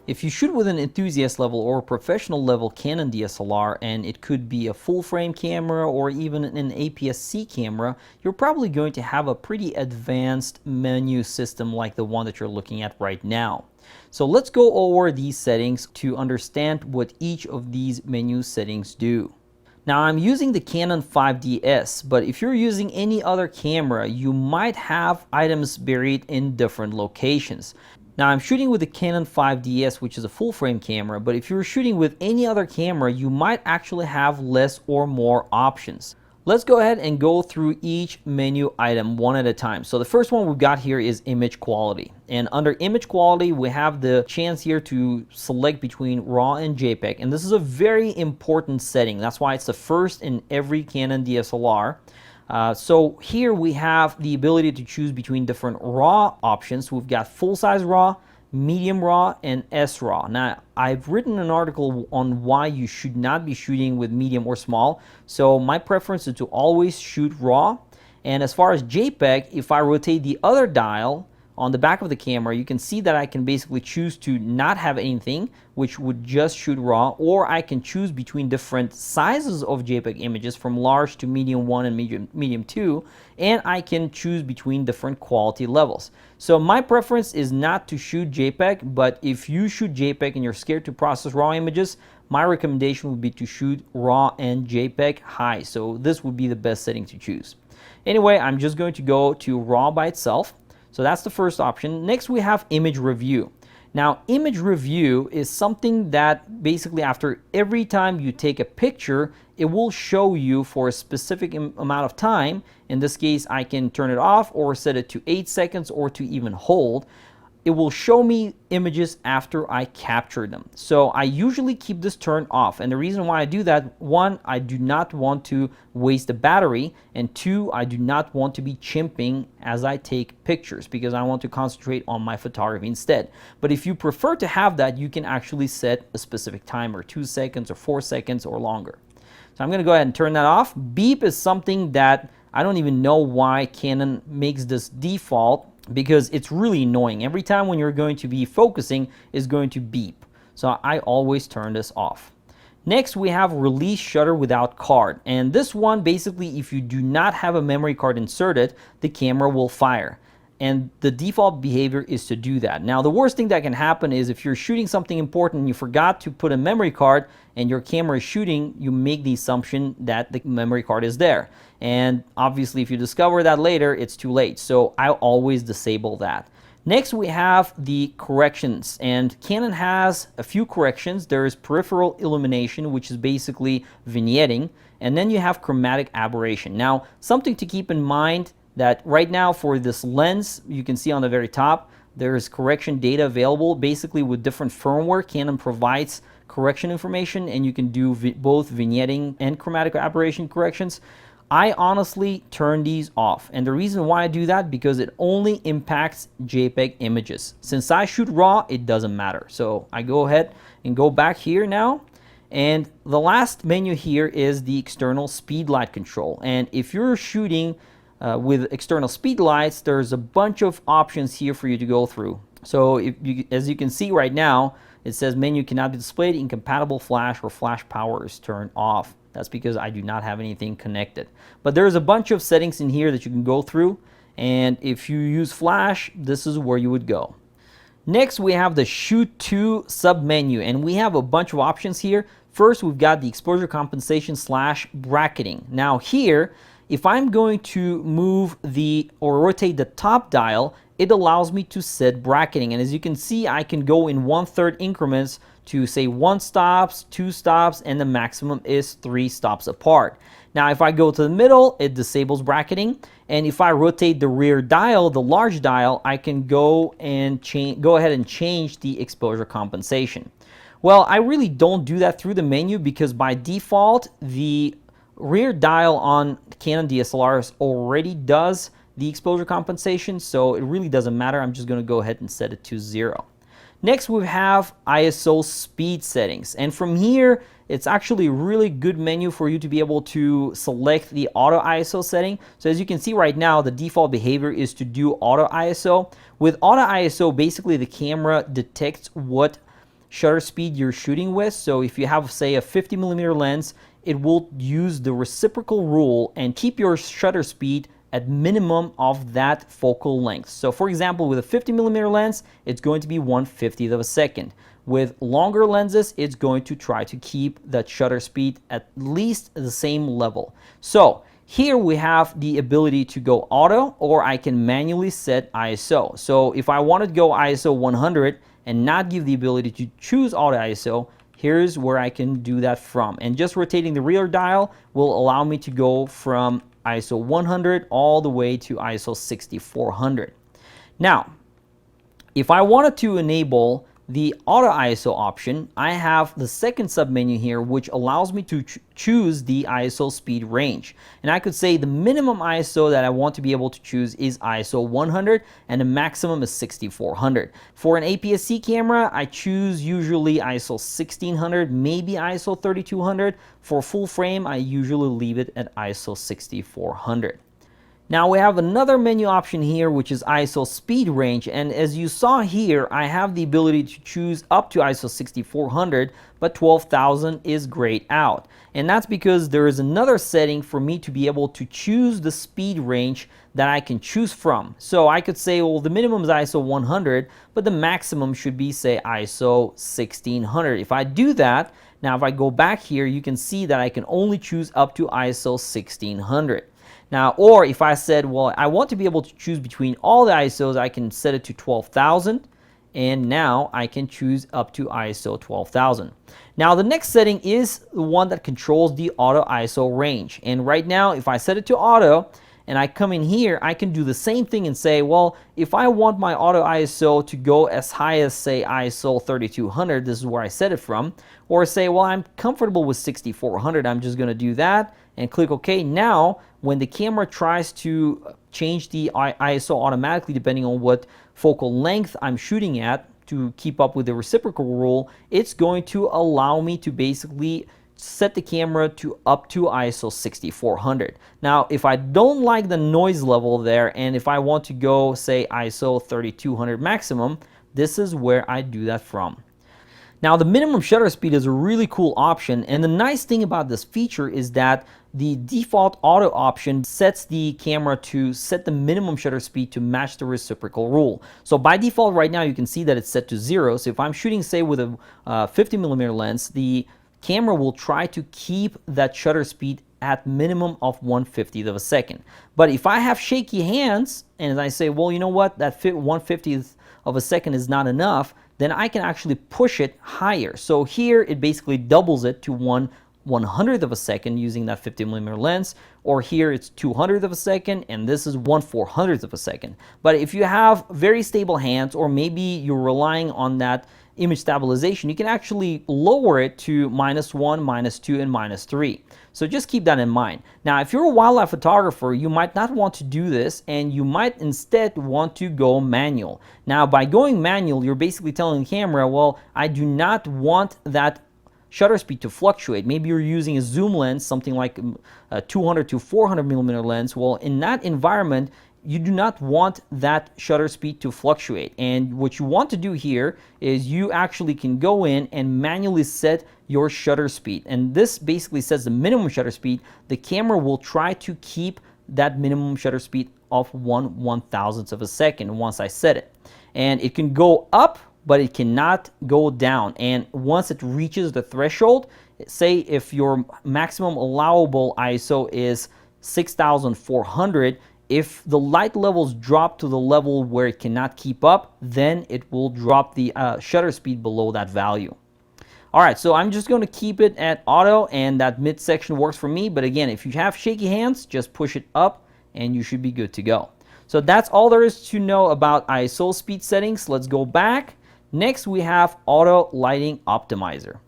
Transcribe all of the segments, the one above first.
If you shoot with an enthusiast level or a professional level Canon DSLR, and it could be a full frame camera or even an APS-C camera, you're probably going to have a pretty advanced menu system like the one that you're looking at right now. So let's go over these settings to understand what each of these menu settings do. Now I'm using the Canon 5DS, but if you're using any other camera, you might have items buried in different locations. Now I'm shooting with the Canon 5DS, which is a full frame camera, but if you're shooting with any other camera, you might actually have less or more options. Let's go ahead and go through each menu item one at a time. So the first one we've got here is image quality. And under image quality, we have the chance here to select between RAW and JPEG. And this is a very important setting. That's why it's the first in every Canon DSLR. So here we have the ability to choose between different RAW options. We've got full-size RAW, medium RAW, and SRAW. Now, I've written an article on why you should not be shooting with medium or small. So my preference is to always shoot RAW. And as far as JPEG, if I rotate the other dial on the back of the camera, you can see that I can basically choose to not have anything, which would just shoot RAW, or I can choose between different sizes of JPEG images from large to medium 1 and medium 2, and I can choose between different quality levels. So my preference is not to shoot JPEG, but if you shoot JPEG and you're scared to process RAW images, my recommendation would be to shoot RAW and JPEG high. So this would be the best setting to choose. Anyway, I'm just going to go to RAW by itself. So that's the first option. Next, we have image review. Now, image review is something that basically after every time you take a picture, it will show you for a specific amount of time. In this case, I can turn it off or set it to 8 seconds or to even hold. It will show me images after I capture them. So I usually keep this turned off. And the reason why I do that, one, I do not want to waste the battery. And two, I do not want to be chimping as I take pictures because I want to concentrate on my photography instead. But if you prefer to have that, you can actually set a specific timer, 2 seconds or 4 seconds or longer. So I'm gonna go ahead and turn that off. Beep is something that I don't even know why Canon makes this default, because it's really annoying. Every time when you're going to be focusing, it's going to beep. So I always turn this off. Next, we have release shutter without card. And this one, basically, if you do not have a memory card inserted, the camera will fire. And the default behavior is to do that. Now, the worst thing that can happen is if you're shooting something important and you forgot to put a memory card and your camera is shooting, you make the assumption that the memory card is there. And obviously, if you discover that later, it's too late. So I always disable that. Next, we have the corrections, and Canon has a few corrections. There is peripheral illumination, which is basically vignetting, and then you have chromatic aberration. Now, something to keep in mind that right now for this lens, you can see on the very top, there is correction data available. Basically, with different firmware, Canon provides correction information, and you can do both vignetting and chromatic aberration corrections. I honestly turn these off, and the reason why I do that, because it only impacts JPEG images. Since I shoot RAW, it doesn't matter. So I go ahead and go back here now, and the last menu here is the external speed light control. And if you're shooting with external speed lights, there's a bunch of options here for you to go through. So as you can see right now, it says menu cannot be displayed, incompatible flash, or flash power is turned off. That's because I do not have anything connected. But there's a bunch of settings in here that you can go through. And if you use flash, this is where you would go. Next, we have the shoot to submenu, and we have a bunch of options here. First, we've got the exposure compensation / bracketing. Now here, if I'm going to move or rotate the top dial, it allows me to set bracketing. And as you can see, I can go in 1/3 increments to say 1 stops, 2 stops, and the maximum is 3 stops apart. Now, if I go to the middle, it disables bracketing. And if I rotate the rear dial, the large dial, I can go ahead and change the exposure compensation. Well, I really don't do that through the menu because by default, the rear dial on Canon DSLRs already does the exposure compensation, so it really doesn't matter. I'm just going to go ahead and set it to 0. Next, we have ISO speed settings, and from here, it's actually a really good menu for you to be able to select the auto ISO setting. So as you can see right now, the default behavior is to do auto ISO. With auto ISO, basically the camera detects what shutter speed you're shooting with. So if you have, say, a 50mm lens, it will use the reciprocal rule and keep your shutter speed at minimum of that focal length. So for example, with a 50mm lens, it's going to be 1/50th of a second. With longer lenses, it's going to try to keep that shutter speed at least the same level. So here we have the ability to go auto, or I can manually set ISO. So if I want to go ISO 100 and not give the ability to choose auto ISO, here's where I can do that from. And just rotating the rear dial will allow me to go from ISO 100 all the way to ISO 6400. Now, if I wanted to enable the auto ISO option, I have the second submenu here, which allows me to choose the ISO speed range. And I could say the minimum ISO that I want to be able to choose is ISO 100 and the maximum is 6400. For an APS-C camera, I choose usually ISO 1600, maybe ISO 3200. For full frame, I usually leave it at ISO 6400. Now we have another menu option here, which is ISO speed range, and as you saw here, I have the ability to choose up to ISO 6400, but 12,000 is grayed out. And that's because there is another setting for me to be able to choose the speed range that I can choose from. So I could say, well, the minimum is ISO 100, but the maximum should be, say, ISO 1600. If I do that, now if I go back here, you can see that I can only choose up to ISO 1600. Now, or if I said, well, I want to be able to choose between all the ISOs, I can set it to 12,000, and now I can choose up to ISO 12,000. Now, the next setting is the one that controls the auto ISO range. And right now, if I set it to auto, and I come in here, I can do the same thing and say, well, if I want my auto ISO to go as high as, say, ISO 3200, this is where I set it from, or say, well, I'm comfortable with 6400, I'm just going to do that and click OK. Now, when the camera tries to change the ISO automatically, depending on what focal length I'm shooting at to keep up with the reciprocal rule, it's going to allow me to basically set the camera to up to ISO 6400. Now, if I don't like the noise level there, and if I want to go, say, ISO 3200 maximum, this is where I do that from. Now, the minimum shutter speed is a really cool option, and the nice thing about this feature is that the default auto option sets the camera to set the minimum shutter speed to match the reciprocal rule. So by default right now, you can see that it's set to 0. So if I'm shooting, say, with a 50mm lens, the camera will try to keep that shutter speed at minimum of 1/50th of a second. But if I have shaky hands and I say, well, you know what, that 1/50th of a second is not enough, then I can actually push it higher. So here it basically doubles it to 1/100th of a second using that 50mm lens, or here it's 200th of a second, and this is 1/400th of a second. But if you have very stable hands, or maybe you're relying on that image stabilization, you can actually lower it to -1, -2, and -3. So just keep that in mind. Now, if you're a wildlife photographer, you might not want to do this, and you might instead want to go manual. Now, by going manual, you're basically telling the camera, well, I do not want that shutter speed to fluctuate. Maybe you're using a zoom lens, something like a 200 to 400mm lens. Well, in that environment, you do not want that shutter speed to fluctuate. And what you want to do here is you actually can go in and manually set your shutter speed. And this basically sets the minimum shutter speed. The camera will try to keep that minimum shutter speed of 1/1000th of a second once I set it. And it can go up, but it cannot go down. And once it reaches the threshold, say if your maximum allowable ISO is 6400, if the light levels drop to the level where it cannot keep up, then it will drop the shutter speed below that value. All right, so I'm just going to keep it at auto, and that midsection works for me. But again, if you have shaky hands, just push it up and you should be good to go. So that's all there is to know about ISO speed settings. Let's go back. Next, we have Auto Lighting Optimizer.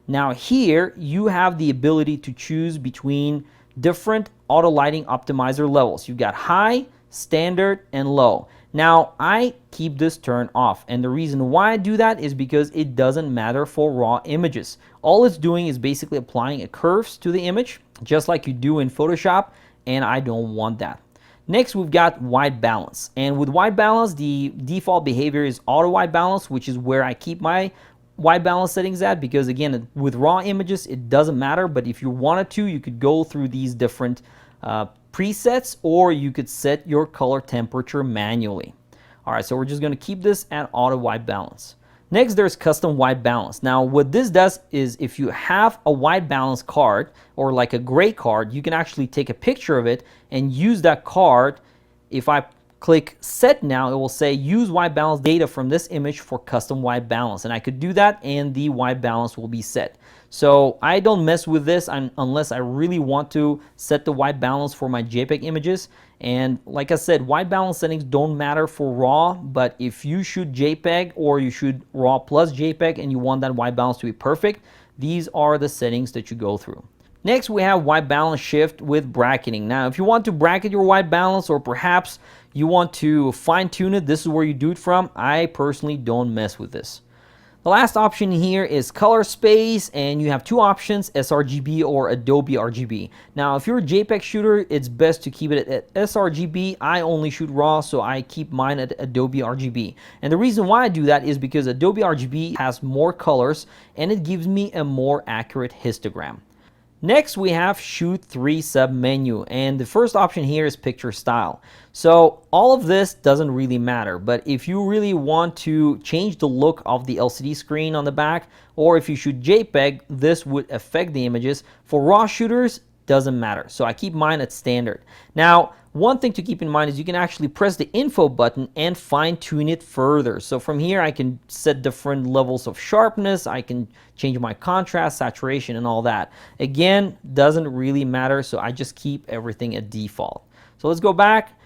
Now here, you have the ability to choose between different auto lighting optimizer levels. You've got high, standard, and low. Now, I keep this turned off, and the reason why I do that is because it doesn't matter for raw images. All it's doing is basically applying a curves to the image, just like you do in Photoshop, and I don't want that. Next, we've got white balance, and with white balance, the default behavior is auto white balance, which is where I keep my white balance settings at, because again, with raw images, it doesn't matter. But if you wanted to, you could go through these different presets, or you could set your color temperature manually. All right, so we're just going to keep this at auto white balance. Next, there's custom white balance. Now, what this does is if you have a white balance card or like a gray card, you can actually take a picture of it and use that card. If I click set now, it will say use white balance data from this image for custom white balance. And I could do that and the white balance will be set. So I don't mess with this unless I really want to set the white balance for my JPEG images. And like I said, white balance settings don't matter for RAW, but if you shoot JPEG or you shoot RAW plus JPEG and you want that white balance to be perfect, these are the settings that you go through. Next, we have white balance shift with bracketing. Now, if you want to bracket your white balance, or perhaps you want to fine tune it, this is where you do it from. I personally don't mess with this. The last option here is color space, and you have two options, sRGB or Adobe RGB. Now, if you're a JPEG shooter, it's best to keep it at sRGB. I only shoot RAW, so I keep mine at Adobe RGB. And the reason why I do that is because Adobe RGB has more colors, and it gives me a more accurate histogram. Next, we have Shoot 3 sub-menu, and the first option here is picture style. So all of this doesn't really matter, but if you really want to change the look of the LCD screen on the back, or if you shoot JPEG, this would affect the images. For RAW shooters, doesn't matter. So I keep mine at standard. Now, one thing to keep in mind is you can actually press the info button and fine tune it further. So from here, I can set different levels of sharpness. I can change my contrast, saturation, and all that. Again, doesn't really matter. So I just keep everything at default. So let's go back.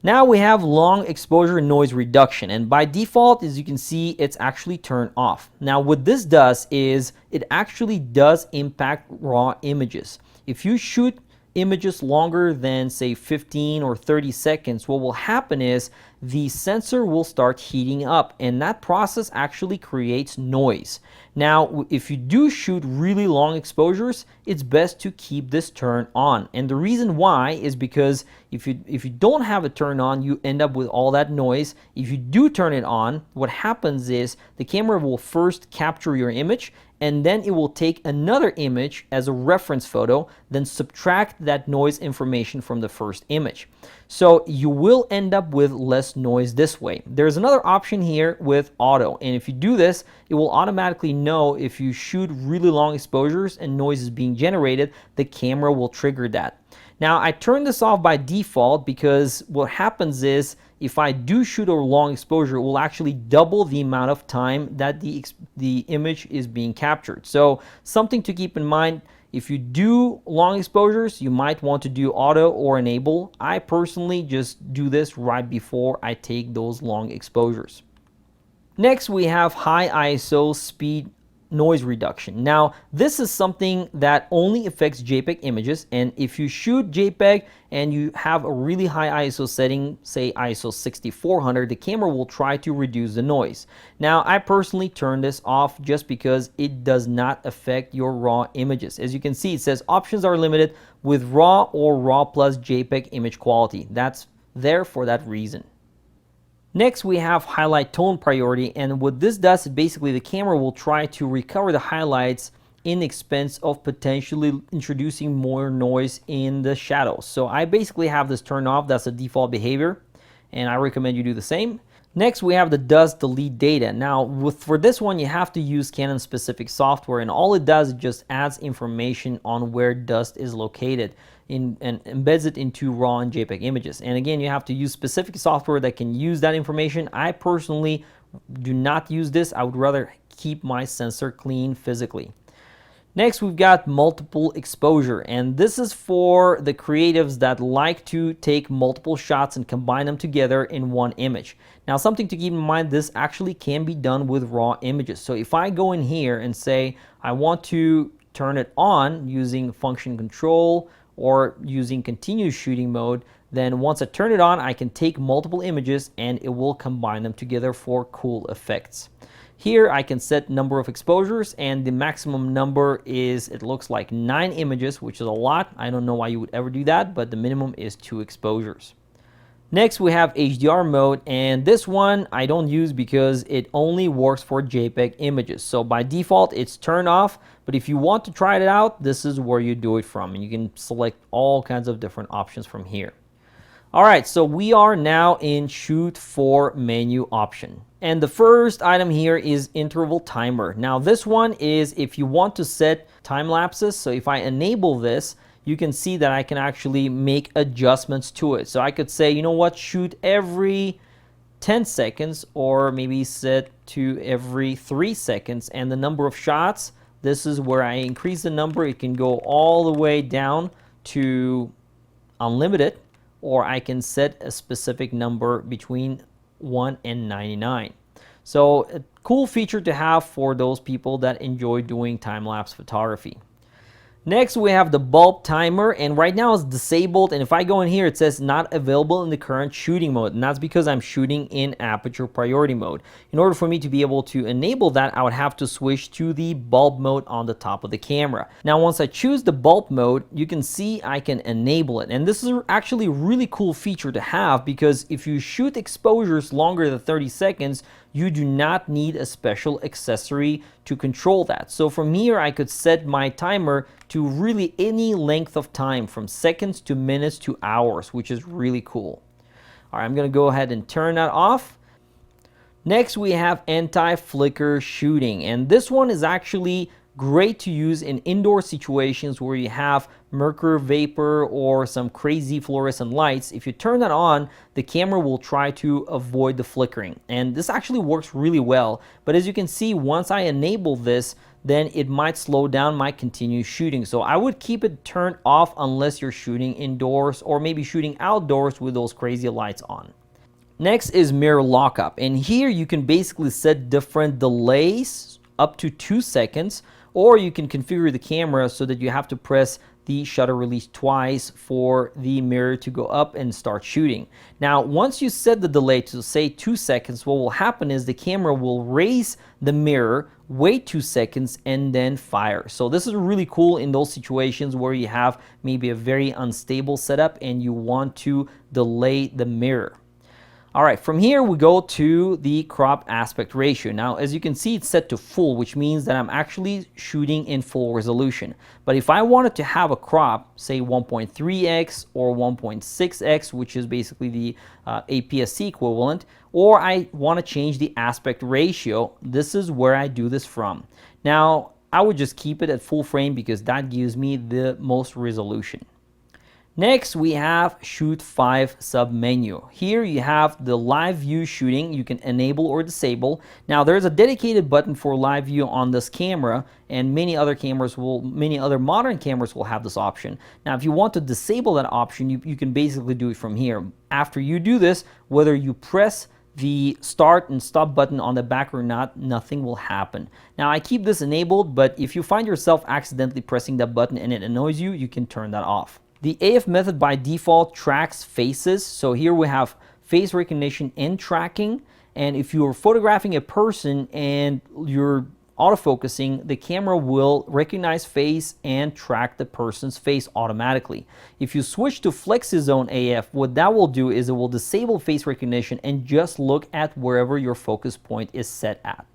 Now we have long exposure noise reduction, and by default, as you can see, it's actually turned off. Now what this does is it actually does impact RAW images. If you shoot images longer than say 15 or 30 seconds, what will happen is the sensor will start heating up, and that process actually creates noise. Now, if you do shoot really long exposures, it's best to keep this turned on. And the reason why is because if you don't have it turned on, you end up with all that noise. If you do turn it on, what happens is the camera will first capture your image, and then it will take another image as a reference photo, then subtract that noise information from the first image. So you will end up with less noise this way. There's another option here with auto, and if you do this, it will automatically know if you shoot really long exposures and noise is being generated, the camera will trigger that. Now, I turn this off by default because what happens is if I do shoot a long exposure, it will actually double the amount of time that the image is being captured. So something to keep in mind, if you do long exposures, you might want to do auto or enable. I personally just do this right before I take those long exposures. Next, we have high ISO speed noise reduction. Now, this is something that only affects JPEG images, and if you shoot JPEG and you have a really high ISO setting, say ISO 6400, the camera will try to reduce the noise. Now, I personally turn this off just because it does not affect your RAW images. As you can see, it says options are limited with RAW or RAW plus JPEG image quality. That's there for that reason. Next, we have highlight tone priority, and what this does is basically the camera will try to recover the highlights in expense of potentially introducing more noise in the shadows. So I basically have this turned off. That's a default behavior, and I recommend you do the same. Next, we have the dust delete data. Now, for this one, you have to use Canon specific software, and all it does is just adds information on where dust is located and embeds it into RAW and JPEG images. And again, you have to use specific software that can use that information. I personally do not use this. I would rather keep my sensor clean physically. Next, we've got multiple exposure, and this is for the creatives that like to take multiple shots and combine them together in one image. Now, something to keep in mind, this actually can be done with RAW images. So if I go in here and say I want to turn it on using function control or using continuous shooting mode, then once I turn it on, I can take multiple images and it will combine them together for cool effects. Here I can set number of exposures, and the maximum number is, it looks like 9 images, which is a lot. I don't know why you would ever do that, but the minimum is 2 exposures. Next, we have HDR mode, and this one I don't use because it only works for JPEG images. So by default, it's turned off, but if you want to try it out, this is where you do it from, and you can select all kinds of different options from here. All right, so we are now in Shoot For menu option. And the first item here is interval timer. Now this one is if you want to set time lapses. So if I enable this, you can see that I can actually make adjustments to it. So I could say, you know what, shoot every 10 seconds, or maybe set to every 3 seconds. And the number of shots, this is where I increase the number. It can go all the way down to unlimited, or I can set a specific number between 1 and 99. So a cool feature to have for those people that enjoy doing time-lapse photography. Next, we have the bulb timer, and right now it's disabled, and if I go in here, it says not available in the current shooting mode, and that's because I'm shooting in aperture priority mode. In order for me to be able to enable that, I would have to switch to the bulb mode on the top of the camera. Now, once I choose the bulb mode, you can see I can enable it, and this is actually a really cool feature to have, because if you shoot exposures longer than 30 seconds, you do not need a special accessory to control that. So from here, I could set my timer to really any length of time, from seconds to minutes to hours, which is really cool. All right, I'm gonna go ahead and turn that off. Next, we have anti-flicker shooting, and this one is actually great to use in indoor situations where you have mercury vapor or some crazy fluorescent lights. If you turn that on, the camera will try to avoid the flickering, and this actually works really well. But as you can see, once I enable this, then it might slow down my continuous shooting. So I would keep it turned off unless you're shooting indoors or maybe shooting outdoors with those crazy lights on. Next is mirror lockup, and here you can basically set different delays up to 2 seconds, or you can configure the camera so that you have to press the shutter release twice for the mirror to go up and start shooting. Now, once you set the delay to say 2 seconds, what will happen is the camera will raise the mirror, wait 2 seconds, and then fire. So this is really cool in those situations where you have maybe a very unstable setup and you want to delay the mirror. All right, from here we go to the crop aspect ratio. Now, as you can see, it's set to full, which means that I'm actually shooting in full resolution. But if I wanted to have a crop, say 1.3x or 1.6x, which is basically the APS-C equivalent, or I want to change the aspect ratio, this is where I do this from. Now, I would just keep it at full frame because that gives me the most resolution. Next, we have Shoot 5 submenu. Here you have the live view shooting. You can enable or disable. Now, there's a dedicated button for live view on this camera, and many other modern cameras will have this option. Now, if you want to disable that option, you can basically do it from here. After you do this, whether you press the start and stop button on the back or not, nothing will happen. Now, I keep this enabled, but if you find yourself accidentally pressing that button and it annoys you, you can turn that off. The AF method by default tracks faces. So here we have face recognition and tracking. And if you're photographing a person and you're autofocusing, the camera will recognize face and track the person's face automatically. If you switch to FlexiZone AF, what that will do is it will disable face recognition and just look at wherever your focus point is set at.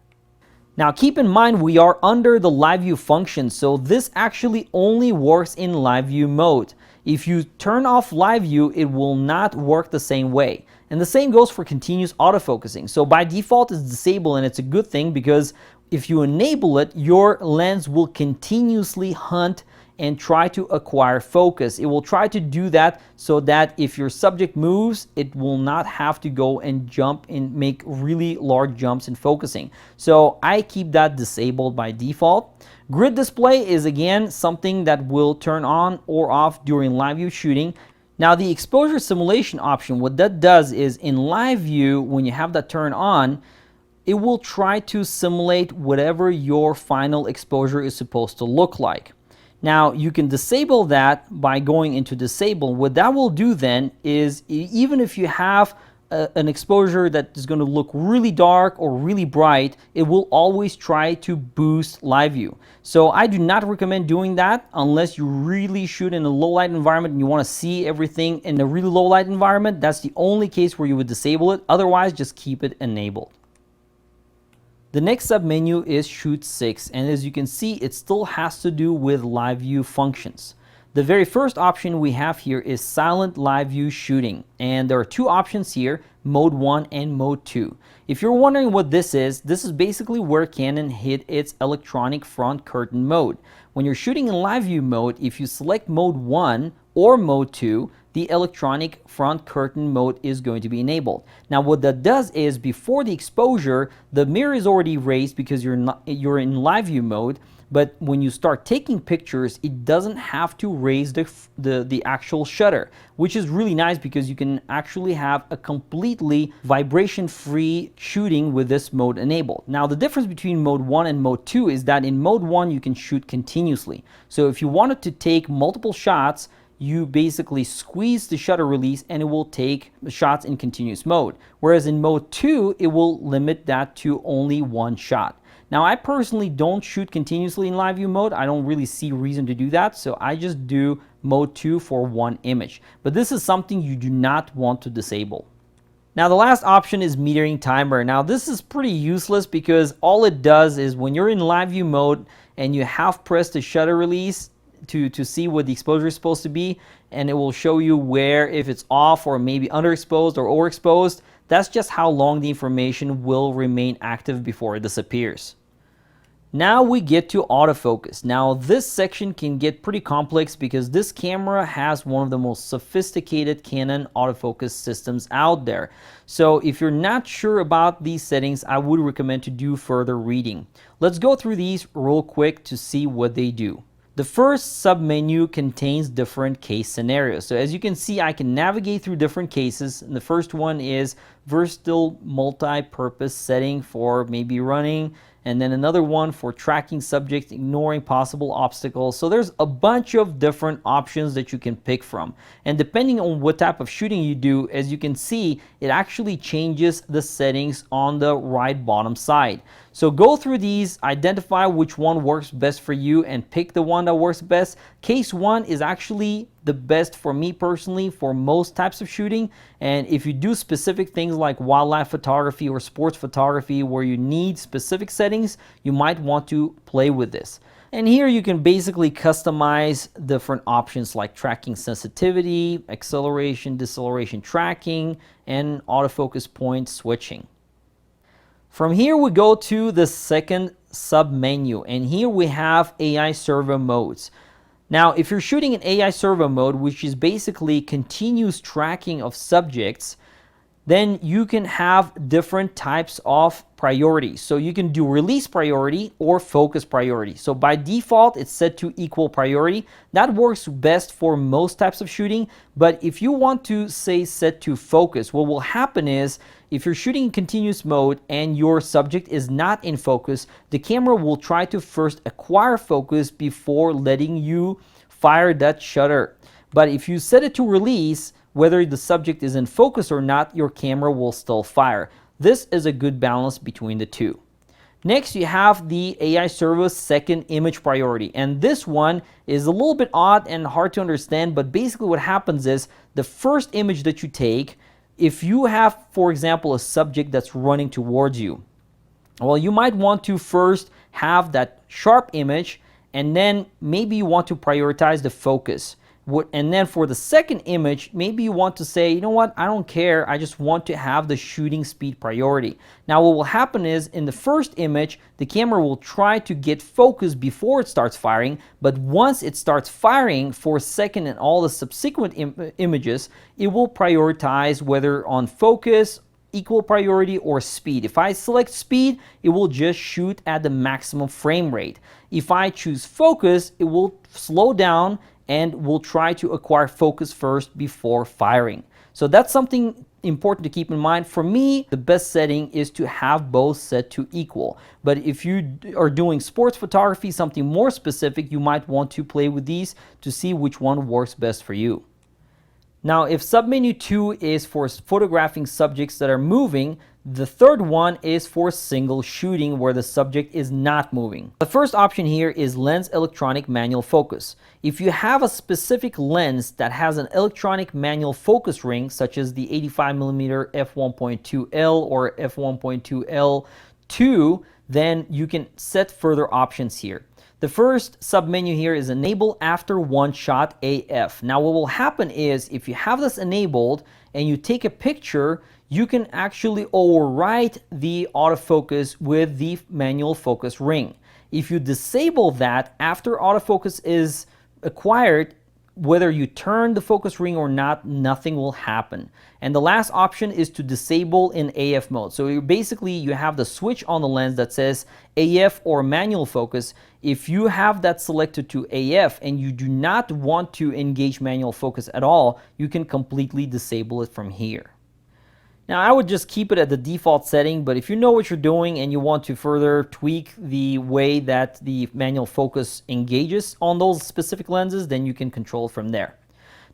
Now, keep in mind, we are under the live view function, so this actually only works in live view mode. If you turn off live view, it will not work the same way. And the same goes for continuous autofocusing. So by default, it's disabled, and it's a good thing because if you enable it, your lens will continuously hunt and try to acquire focus. It will try to do that so that if your subject moves, it will not have to go and jump and make really large jumps in focusing. So I keep that disabled by default. Grid display is again something that will turn on or off during live view shooting. Now, the exposure simulation option, what that does is in live view, when you have that turned on, it will try to simulate whatever your final exposure is supposed to look like. Now, you can disable that by going into disable. What that will do then is, even if you have an exposure that is going to look really dark or really bright, it will always try to boost live view. So I do not recommend doing that unless you really shoot in a low light environment and you want to see everything in a really low light environment. That's the only case where you would disable it. Otherwise, just keep it enabled. The next submenu is Shoot 6, and as you can see, it still has to do with live view functions. The very first option we have here is silent live view shooting, and there are two options here, mode 1 and mode 2. If you're wondering what this is basically where Canon hid its electronic front curtain mode. When you're shooting in live view mode, if you select mode 1 or mode 2, the electronic front curtain mode is going to be enabled. Now what that does is before the exposure, the mirror is already raised because you're in live view mode, but when you start taking pictures, it doesn't have to raise the actual shutter, which is really nice because you can actually have a completely vibration-free shooting with this mode enabled. Now the difference between mode 1 and mode 2 is that in mode 1 you can shoot continuously. So if you wanted to take multiple shots, you basically squeeze the shutter release and it will take shots in continuous mode. Whereas in mode 2, it will limit that to only one shot. Now I personally don't shoot continuously in live view mode. I don't really see reason to do that, so I just do mode 2 for one image. But this is something you do not want to disable. Now the last option is metering timer. Now this is pretty useless because all it does is when you're in live view mode and you have pressed the shutter release to see what the exposure is supposed to be, and it will show you where, if it's off or maybe underexposed or overexposed, that's just how long the information will remain active before it disappears. Now we get to autofocus. Now this section can get pretty complex because this camera has one of the most sophisticated Canon autofocus systems out there. So if you're not sure about these settings, I would recommend to do further reading. Let's go through these real quick to see what they do. The first submenu contains different case scenarios. So as you can see, I can navigate through different cases. And the first one is versatile multi-purpose setting for maybe running, and then another one for tracking subjects, ignoring possible obstacles. So there's a bunch of different options that you can pick from. And depending on what type of shooting you do, as you can see, it actually changes the settings on the right bottom side. So go through these, identify which one works best for you, and pick the one that works best. Case 1 is actually the best for me personally for most types of shooting. And if you do specific things like wildlife photography or sports photography where you need specific settings, you might want to play with this. And here you can basically customize different options like tracking sensitivity, acceleration, deceleration tracking, and autofocus point switching. From here we go to the second sub-menu, and here we have AI servo modes. Now, if you're shooting in AI servo mode, which is basically continuous tracking of subjects, then you can have different types of priorities. So you can do release priority or focus priority. So by default, it's set to equal priority. That works best for most types of shooting. But if you want to say set to focus, what will happen is if you're shooting in continuous mode and your subject is not in focus, the camera will try to first acquire focus before letting you fire that shutter. But if you set it to release, whether the subject is in focus or not, your camera will still fire. This is a good balance between the two. Next, you have the AI servo's second image priority. And this one is a little bit odd and hard to understand, but basically what happens is the first image that you take, if you have, for example, a subject that's running towards you, well, you might want to first have that sharp image, and then maybe you want to prioritize the focus. And then for the second image, maybe you want to say, you know what, I don't care, I just want to have the shooting speed priority. Now what will happen is in the first image, the camera will try to get focus before it starts firing, but once it starts firing for a second and all the subsequent images, it will prioritize whether on focus, equal priority, or speed. If I select speed, it will just shoot at the maximum frame rate. If I choose focus, it will slow down and we'll try to acquire focus first before firing. So that's something important to keep in mind. For me, the best setting is to have both set to equal. But if you are doing sports photography, something more specific, you might want to play with these to see which one works best for you. Now, if submenu 2 is for photographing subjects that are moving, the third one is for single shooting where the subject is not moving. The first option here is lens electronic manual focus. If you have a specific lens that has an electronic manual focus ring, such as the 85mm f1.2L or f1.2L2, then you can set further options here. The first submenu here is enable after one shot AF. Now what will happen is if you have this enabled and you take a picture, you can actually overwrite the autofocus with the manual focus ring. If you disable that after autofocus is acquired, whether you turn the focus ring or not, nothing will happen. And the last option is to disable in AF mode. So you have the switch on the lens that says AF or manual focus. If you have that selected to AF and you do not want to engage manual focus at all, you can completely disable it from here. Now, I would just keep it at the default setting, but if you know what you're doing and you want to further tweak the way that the manual focus engages on those specific lenses, then you can control it from there.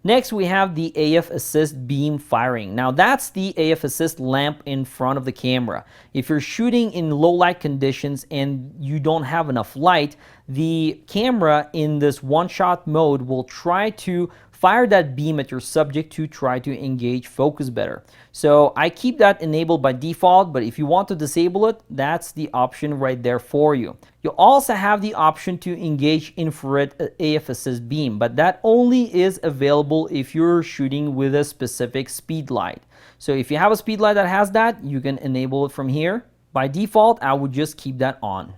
Next, we have the AF Assist beam firing. Now, that's the AF Assist lamp in front of the camera. If you're shooting in low light conditions and you don't have enough light, the camera in this one-shot mode will try to fire that beam at your subject to try to engage focus better. So I keep that enabled by default, but if you want to disable it, that's the option right there for you. You'll also have the option to engage infrared AF Assist beam, but that only is available if you're shooting with a specific speed light. So if you have a speed light that has that, you can enable it from here. By default, I would just keep that on.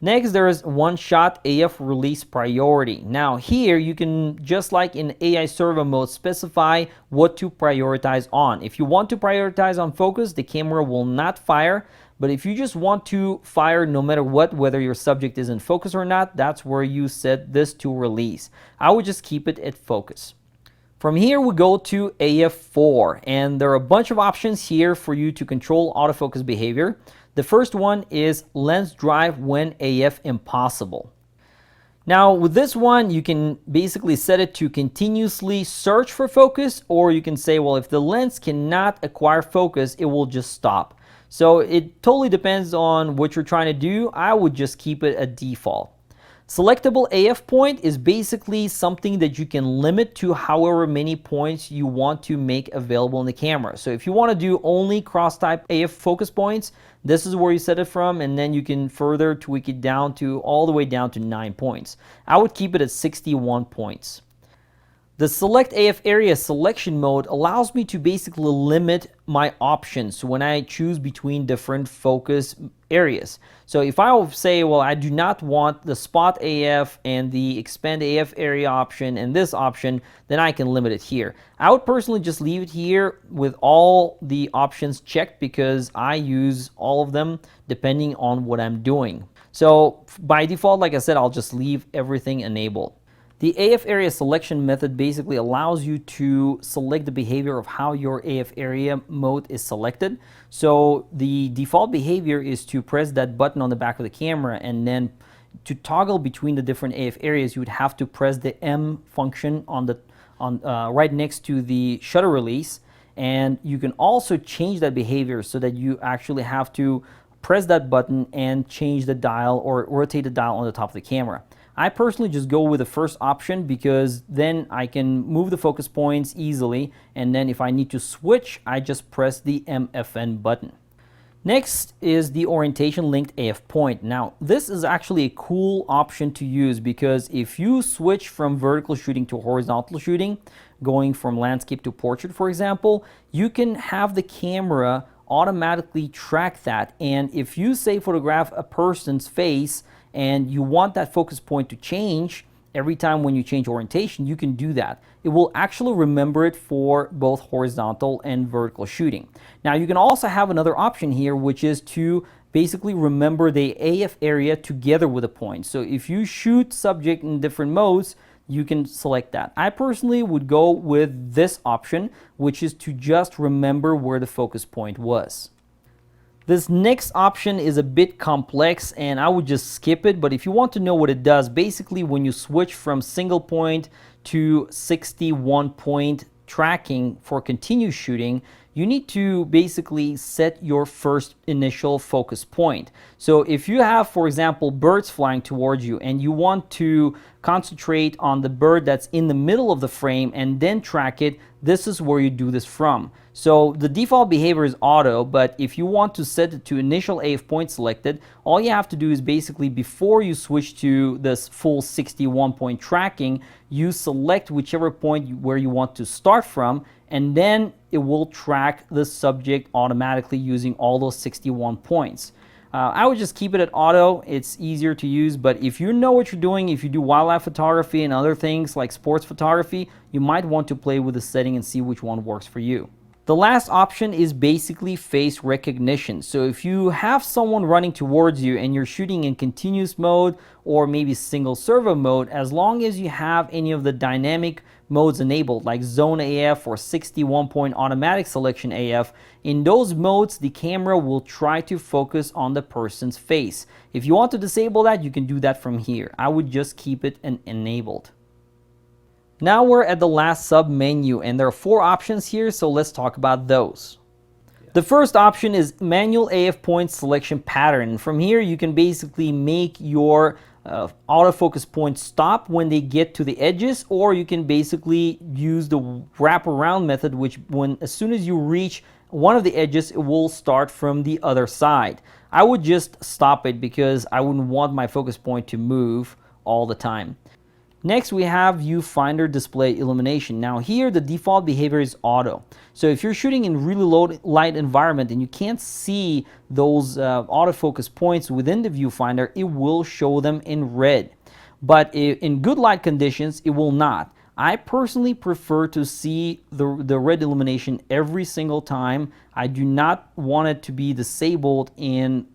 Next, there is one-shot AF release priority. Now here you can, just like in AI servo mode, specify what to prioritize on. If you want to prioritize on focus, the camera will not fire. But if you just want to fire no matter what, whether your subject is in focus or not, that's where you set this to release. I would just keep it at focus. From here, we go to AF4, and there are a bunch of options here for you to control autofocus behavior. The first one is lens drive when AF impossible. Now with this one, you can basically set it to continuously search for focus, or you can say, well, if the lens cannot acquire focus, it will just stop. So it totally depends on what you're trying to do. I would just keep it at default. Selectable AF point is basically something that you can limit to however many points you want to make available in the camera. So if you want to do only cross-type AF focus points, this is where you set it from, and then you can further tweak it down to all the way down to 9 points. I would keep it at 61 points. The Select AF Area selection mode allows me to basically limit my options when I choose between different focus areas. So if I say, well, I do not want the Spot AF and the Expand AF Area option and this option, then I can limit it here. I would personally just leave it here with all the options checked because I use all of them depending on what I'm doing. So by default, like I said, I'll just leave everything enabled. The AF area selection method basically allows you to select the behavior of how your AF area mode is selected. So the default behavior is to press that button on the back of the camera, and then to toggle between the different AF areas, you would have to press the M function on right next to the shutter release. And you can also change that behavior so that you actually have to press that button and change the dial or rotate the dial on the top of the camera. I personally just go with the first option because then I can move the focus points easily, and then if I need to switch, I just press the MFN button. Next is the orientation linked AF point. Now this is actually a cool option to use because if you switch from vertical shooting to horizontal shooting, going from landscape to portrait for example, you can have the camera automatically track that, and if you say photograph a person's face and you want that focus point to change every time when you change orientation, you can do that. It will actually remember it for both horizontal and vertical shooting. Now you can also have another option here, which is to basically remember the AF area together with a point. So if you shoot subject in different modes, you can select that. I personally would go with this option, which is to just remember where the focus point was. This next option is a bit complex and I would just skip it, but if you want to know what it does, basically when you switch from single point to 61 point tracking for continuous shooting, you need to basically set your first initial focus point. So if you have, for example, birds flying towards you and you want to concentrate on the bird that's in the middle of the frame and then track it, this is where you do this from. So the default behavior is auto, but if you want to set it to initial AF point selected, all you have to do is basically, before you switch to this full 61 point tracking, you select whichever point where you want to start from, and then it will track the subject automatically using all those 61 points. I would just keep it at auto. It's easier to use, but if you know what you're doing, if you do wildlife photography and other things like sports photography, you might want to play with the setting and see which one works for you. The last option is basically face recognition. So if you have someone running towards you and you're shooting in continuous mode or maybe single servo mode, as long as you have any of the dynamic modes enabled like zone AF or 61 point automatic selection AF, in those modes the camera will try to focus on the person's face. If you want to disable that, you can do that from here. I would just keep it enabled. Now we're at the last sub menu, and there are 4 options here, so let's talk about those. The first option is manual AF point selection pattern. From here you can basically make your autofocus points stop when they get to the edges, or you can basically use the wraparound method, which as soon as you reach one of the edges, it will start from the other side. I would just stop it because I wouldn't want my focus point to move all the time. Next, we have Viewfinder Display Illumination. Now here, the default behavior is auto. So if you're shooting in really low light environment and you can't see those autofocus points within the viewfinder, it will show them in red. But in good light conditions, it will not. I personally prefer to see the red illumination every single time. I do not want it to be disabled in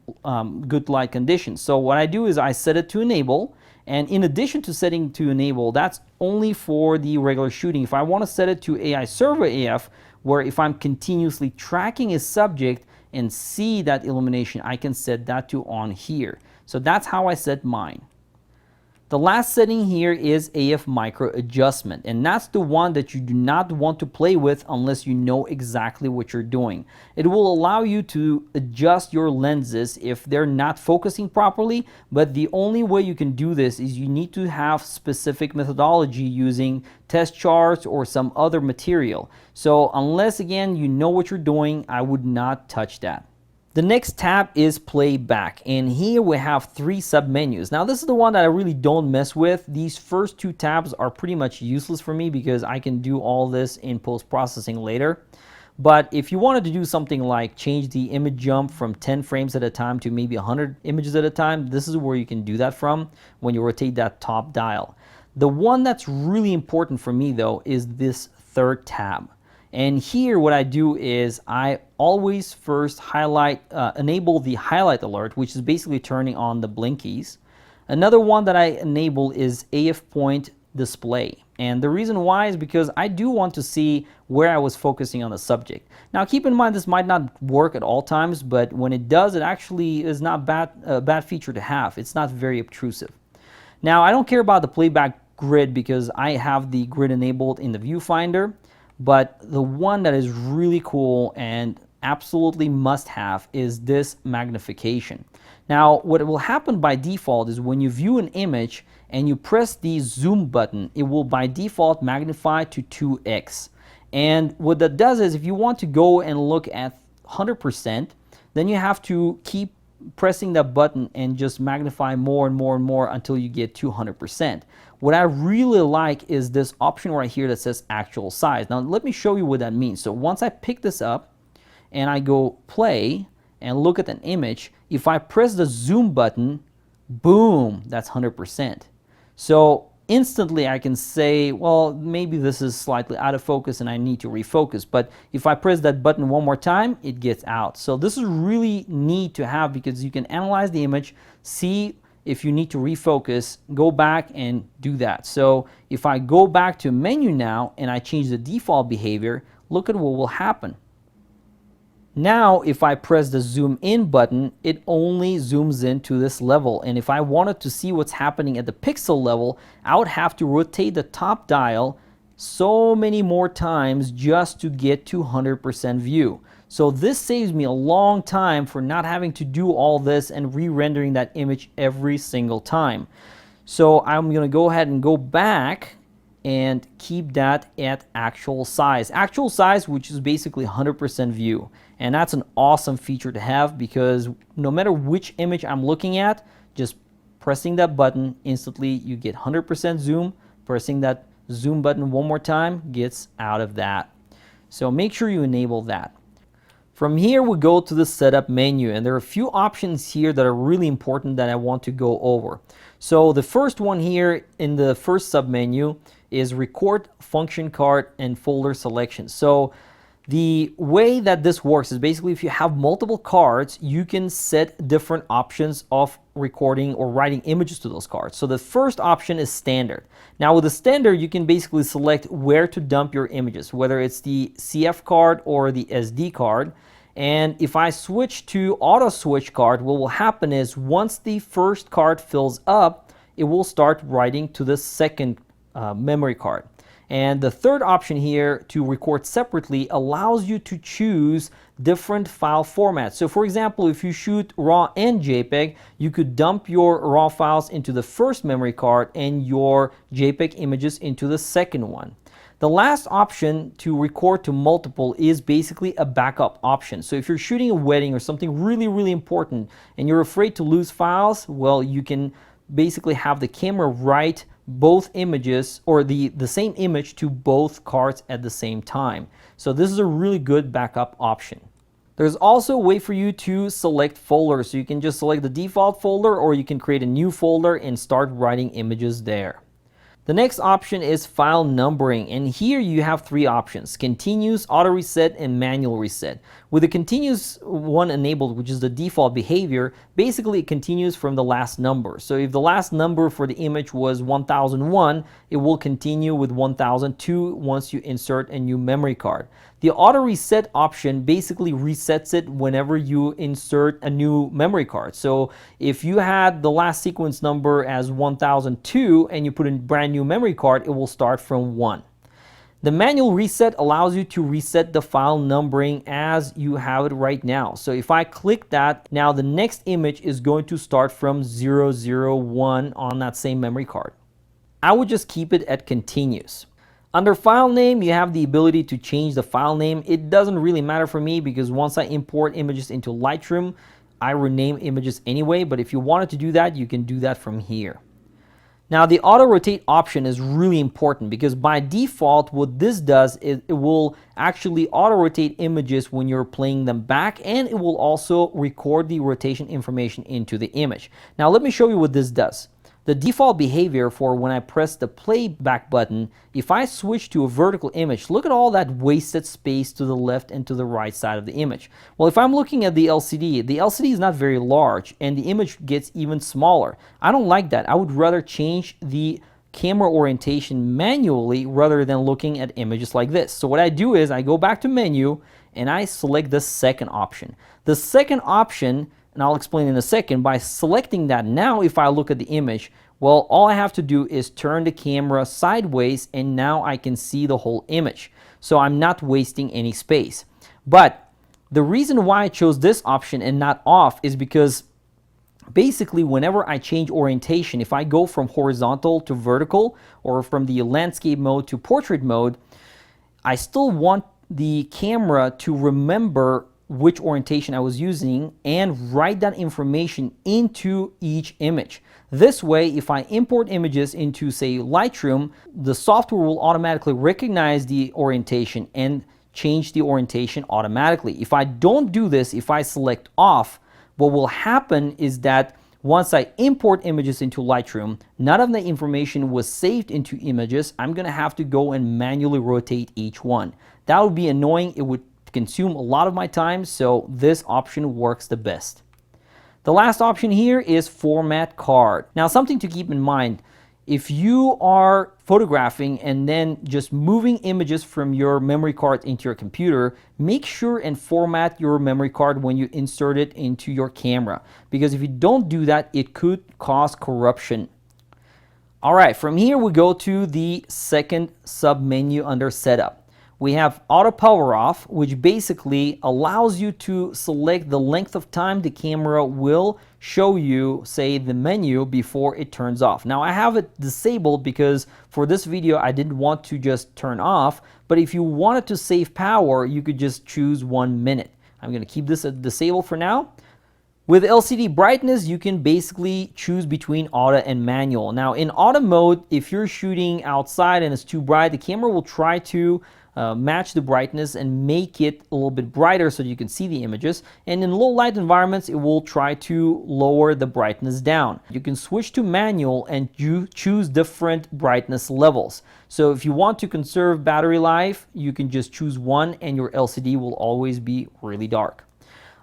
good light conditions. So what I do is I set it to enable. And in addition to setting to enable, that's only for the regular shooting. If I want to set it to AI servo AF, where if I'm continuously tracking a subject and see that illumination, I can set that to on here. So that's how I set mine. The last setting here is AF micro adjustment, and that's the one that you do not want to play with unless you know exactly what you're doing. It will allow you to adjust your lenses if they're not focusing properly, but the only way you can do this is you need to have specific methodology using test charts or some other material. So unless, again, you know what you're doing, I would not touch that. The next tab is Playback, and here we have 3 submenus. Now this is the one that I really don't mess with. These first 2 tabs are pretty much useless for me because I can do all this in post-processing later. But if you wanted to do something like change the image jump from 10 frames at a time to maybe 100 images at a time, this is where you can do that from when you rotate that top dial. The one that's really important for me though is this 3rd tab. And here what I do is I always first enable the highlight alert, which is basically turning on the blinkies. Another one that I enable is AF point display. And the reason why is because I do want to see where I was focusing on the subject. Now keep in mind this might not work at all times, but when it does, it actually is not a bad feature to have. It's not very obtrusive. Now I don't care about the playback grid because I have the grid enabled in the viewfinder. But the one that is really cool and absolutely must have is this magnification. Now what will happen by default is when you view an image and you press the zoom button, it will by default magnify to 2x. And what that does is if you want to go and look at 100%, then you have to keep pressing that button and just magnify more and more and more until you get 200%. What I really like is this option right here that says actual size. Now let me show you what that means. So once I pick this up and I go play and look at an image, if I press the zoom button, boom, that's 100%. So instantly I can say, well, maybe this is slightly out of focus and I need to refocus. But if I press that button one more time, it gets out. So this is really neat to have because you can analyze the image, see if you need to refocus, go back and do that. So if I go back to menu now and I change the default behavior, look at what will happen. Now if I press the zoom in button, it only zooms in to this level, and if I wanted to see what's happening at the pixel level, I would have to rotate the top dial so many more times just to get to 100% view. So this saves me a long time for not having to do all this and re-rendering that image every single time. So I'm going to go ahead and go back and keep that at actual size. Actual size, which is basically 100% view. And that's an awesome feature to have, because no matter which image I'm looking at, just pressing that button, instantly you get 100% zoom. Pressing that zoom button one more time gets out of that. So make sure you enable that. From here we go to the setup menu, and there are a few options here that are really important that I want to go over. So the first one here in the first submenu is record function card and folder selection. So the way that this works is basically if you have multiple cards, you can set different options of recording or writing images to those cards. So the first option is standard. Now with the standard, you can basically select where to dump your images, whether it's the CF card or the SD card. And if I switch to auto switch card, what will happen is once the first card fills up, it will start writing to the second memory card. And the third option here, to record separately, allows you to choose different file formats. So for example, if you shoot RAW and JPEG, you could dump your RAW files into the first memory card and your JPEG images into the second one. The last option, to record to multiple, is basically a backup option. So if you're shooting a wedding or something really important and you're afraid to lose files, well, you can basically have the camera write both images or the same image to both cards at the same time. So this is a really good backup option. There's also a way for you to select folders. So you can just select the default folder, or you can create a new folder and start writing images there. The next option is file numbering, and here you have three options: continuous, auto reset, and manual reset. With the continuous one enabled, which is the default behavior, basically it continues from the last number. So if the last number for the image was 1001, it will continue with 1002 once you insert a new memory card. The auto reset option basically resets it whenever you insert a new memory card. So if you had the last sequence number as 1002 and you put in a brand new memory card, it will start from 1. The manual reset allows you to reset the file numbering as you have it right now. So if I click that, now the next image is going to start from 001 on that same memory card. I would just keep it at continuous. Under file name, you have the ability to change the file name. It doesn't really matter for me because once I import images into Lightroom, I rename images anyway, but if you wanted to do that, you can do that from here. Now the auto rotate option is really important because by default what this does is it will actually auto rotate images when you're playing them back, and it will also record the rotation information into the image. Now let me show you what this does. The default behavior for when I press the playback button, if I switch to a vertical image, look at all that wasted space to the left and to the right side of the image. Well, if I'm looking at the LCD is not very large and the image gets even smaller. I don't like that. I would rather change the camera orientation manually rather than looking at images like this. So what I do is I go back to menu and I select the second option. The second option, and I'll explain in a second, by selecting that, now if I look at the image, well, all I have to do is turn the camera sideways and now I can see the whole image. So I'm not wasting any space. But the reason why I chose this option and not off is because basically whenever I change orientation, if I go from horizontal to vertical or from the landscape mode to portrait mode, I still want the camera to remember which orientation I was using and write that information into each image. This way, if I import images into, say, Lightroom, the software will automatically recognize the orientation and change the orientation automatically. If I don't do this, if I select off, what will happen is that once I import images into Lightroom, none of the information was saved into images. I'm going to have to go and manually rotate each one. That would be annoying. It would consume a lot of my time, so this option works the best. The last option here is format card. Now, something to keep in mind, if you are photographing and then just moving images from your memory card into your computer, make sure and format your memory card when you insert it into your camera, because if you don't do that, it could cause corruption. All right, from here we go to the second sub-menu under Setup. We have Auto Power Off, which basically allows you to select the length of time the camera will show you, say, the menu before it turns off. Now, I have it disabled because for this video, I didn't want to just turn off, but if you wanted to save power, you could just choose 1 minute. I'm going to keep this disabled for now. With LCD brightness, you can basically choose between auto and manual. Now, in auto mode, if you're shooting outside and it's too bright, the camera will try to match the brightness and make it a little bit brighter so you can see the images. And in low light environments, it will try to lower the brightness down. You can switch to manual and you choose different brightness levels. So if you want to conserve battery life, you can just choose one and your LCD will always be really dark.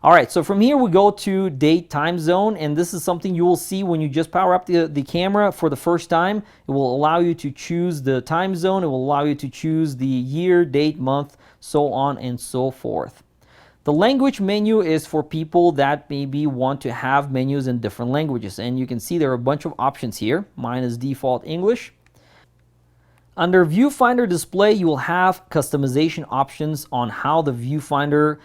All right, so from here we go to date time zone, and this is something you will see when you just power up the camera for the first time. It will allow you to choose the time zone. It will allow you to choose the year, date, month, so on and so forth. The language menu is for people that maybe want to have menus in different languages, and you can see there are a bunch of options here. Mine is default English. Under Viewfinder Display, you will have customization options on how the viewfinder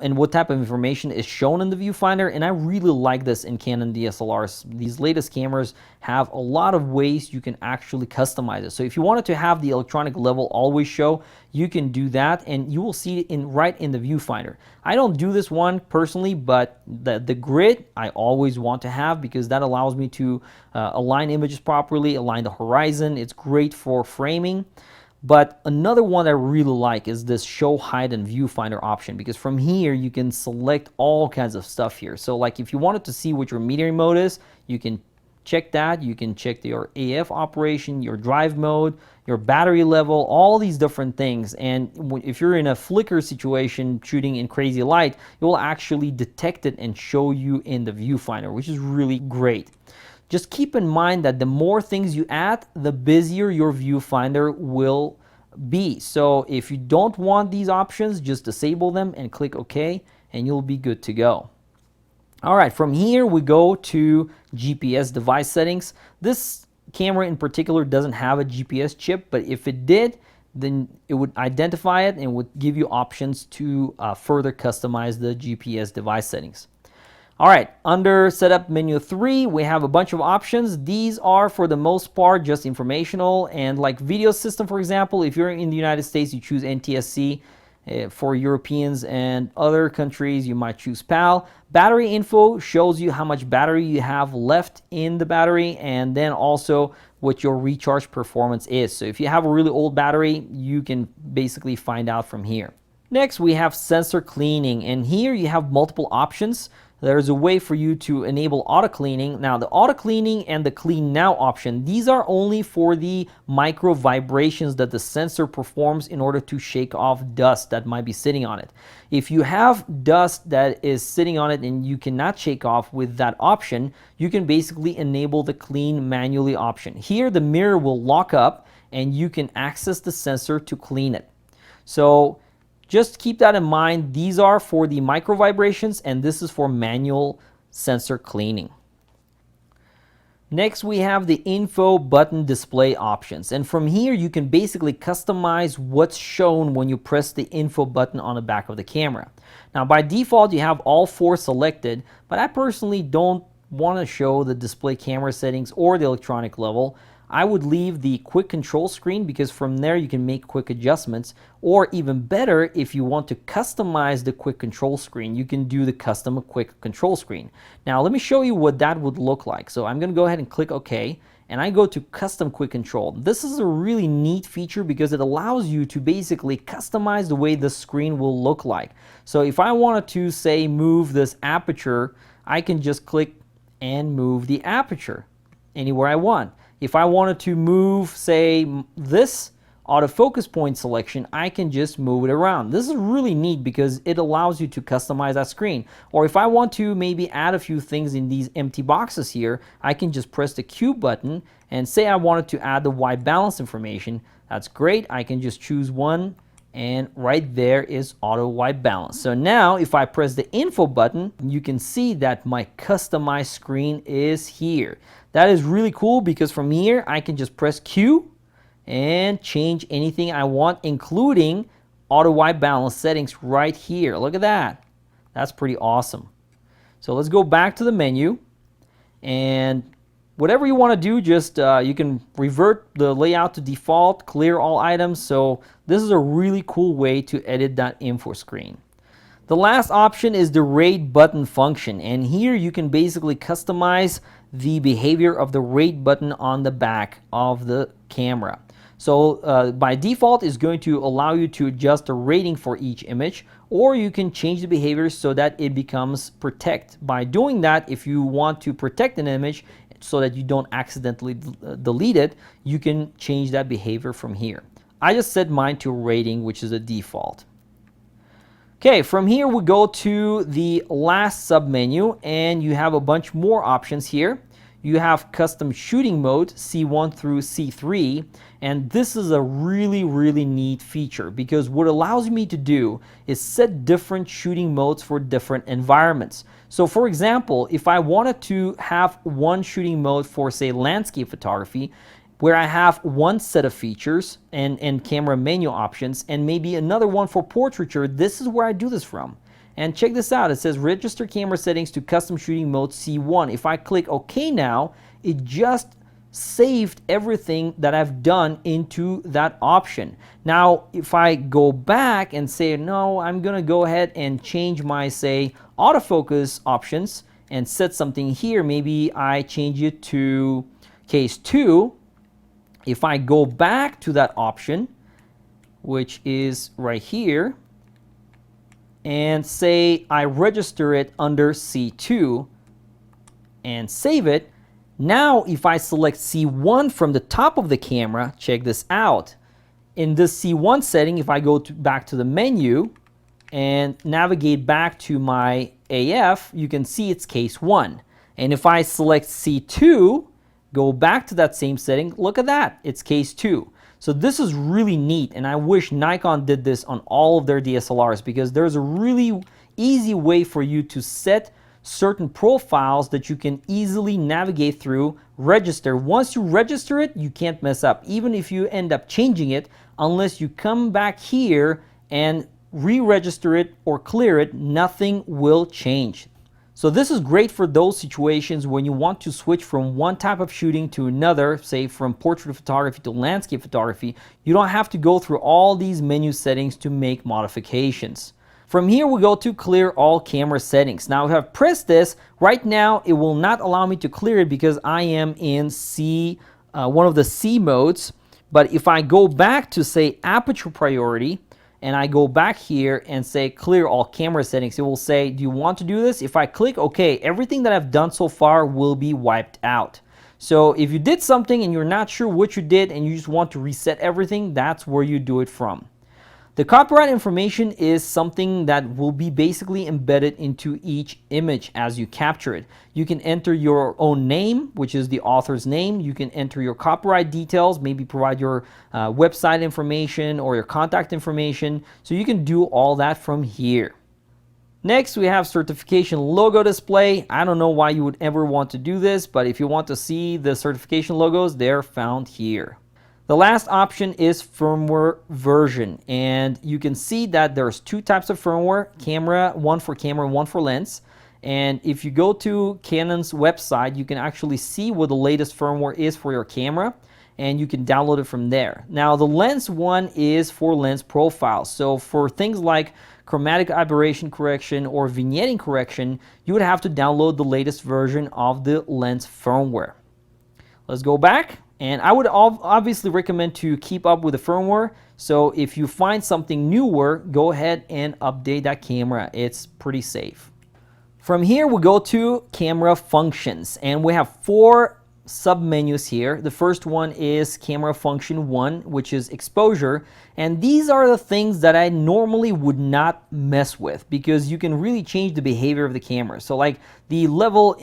and what type of information is shown in the viewfinder, and I really like this in Canon DSLRs. These latest cameras have a lot of ways you can actually customize it. So if you wanted to have the electronic level always show, you can do that, and you will see it right in the viewfinder. I don't do this one personally, but the grid I always want to have because that allows me to align images properly, align the horizon. It's great for framing. But another one I really like is this show height and viewfinder option, because from here you can select all kinds of stuff here. So like if you wanted to see what your metering mode is, you can check that. You can check your AF operation, your drive mode, your battery level, all these different things. And if you're in a flicker situation shooting in crazy light, it will actually detect it and show you in the viewfinder, which is really great. Just keep in mind that the more things you add, the busier your viewfinder will be. So if you don't want these options, just disable them and click OK, and you'll be good to go. All right, from here we go to GPS device settings. This camera in particular doesn't have a GPS chip, but if it did, then it would identify it and would give you options to further customize the GPS device settings. All right, under Setup Menu 3, we have a bunch of options. These are, for the most part, just informational. And like video system, for example, if you're in the United States, you choose NTSC. For Europeans and other countries, you might choose PAL. Battery info shows you how much battery you have left in the battery, and then also what your recharge performance is. So if you have a really old battery, you can basically find out from here. Next, we have sensor cleaning, and here you have multiple options. There's a way for you to enable auto cleaning. Now, the auto cleaning and the clean now option, these are only for the micro vibrations that the sensor performs in order to shake off dust that might be sitting on it. If you have dust that is sitting on it and you cannot shake off with that option, you can basically enable the clean manually option. Here, the mirror will lock up and you can access the sensor to clean it. So just keep that in mind. These are for the micro vibrations, and this is for manual sensor cleaning. Next, we have the info button display options. And from here, you can basically customize what's shown when you press the info button on the back of the camera. Now, by default, you have all four selected, but I personally don't want to show the display camera settings or the electronic level. I would leave the quick control screen because from there you can make quick adjustments, or even better, if you want to customize the quick control screen, you can do the custom quick control screen. Now let me show you what that would look like. So I'm going to go ahead and click OK, and I go to custom quick control. This is a really neat feature because it allows you to basically customize the way the screen will look like. So if I wanted to, say, move this aperture, I can just click and move the aperture anywhere I want. If I wanted to move, say, this autofocus point selection, I can just move it around. This is really neat because it allows you to customize that screen. Or if I want to maybe add a few things in these empty boxes here, I can just press the Q button and say I wanted to add the white balance information. That's great. I can just choose one, and right there is auto white balance. So now if I press the info button, you can see that my customized screen is here. That is really cool because from here I can just press Q and change anything I want, including auto white balance settings right here. Look at that. That's pretty awesome. So let's go back to the menu, and whatever you want to do, just you can revert the layout to default, clear all items. So this is a really cool way to edit that info screen. The last option is the rate button function, and here you can basically customize the behavior of the rate button on the back of the camera. So by default, it's going to allow you to adjust the rating for each image, or you can change the behavior so that it becomes protect. By doing that, if you want to protect an image so that you don't accidentally delete it, you can change that behavior from here. I just set mine to rating, which is a default. Okay, from here we go to the last sub-menu, and you have a bunch more options here. You have custom shooting mode, C1 through C3, and this is a really neat feature because what it allows me to do is set different shooting modes for different environments. So for example, if I wanted to have one shooting mode for, say, landscape photography, where I have one set of features and camera menu options, and maybe another one for portraiture, this is where I do this from. And check this out, it says register camera settings to custom shooting mode C1. If I click OK now, it just saved everything that I've done into that option. Now, if I go back and say, no, I'm gonna go ahead and change my, say, autofocus options and set something here, maybe I change it to case 2. If I go back to that option, which is right here, and say I register it under C2 and save it, now if I select C1 from the top of the camera, check this out. In this C1 setting, if I go back to the menu and navigate back to my AF, you can see it's case 1. And if I select C2, go back to that same setting, look at that, it's case 2. So this is really neat, and I wish Nikon did this on all of their DSLRs because there's a really easy way for you to set certain profiles that you can easily navigate through, register. Once you register it, you can't mess up, even if you end up changing it, unless you come back here and re-register it or clear it, nothing will change. So this is great for those situations when you want to switch from one type of shooting to another, say from portrait photography to landscape photography. You don't have to go through all these menu settings to make modifications. From here we go to clear all camera settings. Now if I've pressed this, right now it will not allow me to clear it because I am in C, one of the C modes. But if I go back to, say, aperture priority, and I go back here and say clear all camera settings, it will say, do you want to do this? If I click OK, everything that I've done so far will be wiped out. So if you did something and you're not sure what you did and you just want to reset everything, that's where you do it from. The copyright information is something that will be basically embedded into each image as you capture it. You can enter your own name, which is the author's name. You can enter your copyright details, maybe provide your website information or your contact information. So you can do all that from here. Next, we have certification logo display. I don't know why you would ever want to do this, but if you want to see the certification logos, they're found here. The last option is firmware version, and you can see that there's two types of firmware, one for camera, one for lens. And if you go to Canon's website, you can actually see what the latest firmware is for your camera, and you can download it from there. Now, the lens one is for lens profiles. So for things like chromatic aberration correction or vignetting correction, you would have to download the latest version of the lens firmware. Let's go back. And I would obviously recommend to keep up with the firmware. So if you find something newer, go ahead and update that camera. It's pretty safe. From here, we go to camera functions, and we have 4 sub-menus here. The first one is camera function 1, which is exposure. And these are the things that I normally would not mess with because you can really change the behavior of the camera. So like the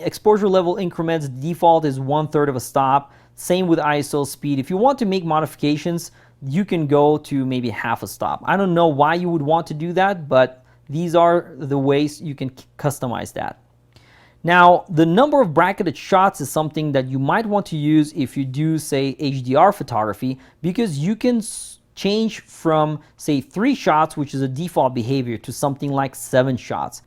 exposure level increments, default is 1/3 of a stop. Same with ISO speed. If you want to make modifications, you can go to maybe half a stop. I don't know why you would want to do that, but these are the ways you can customize that. Now, the number of bracketed shots is something that you might want to use if you do, say, HDR photography, because you can change from, say, 3 shots, which is a default behavior, to something like 7 shots.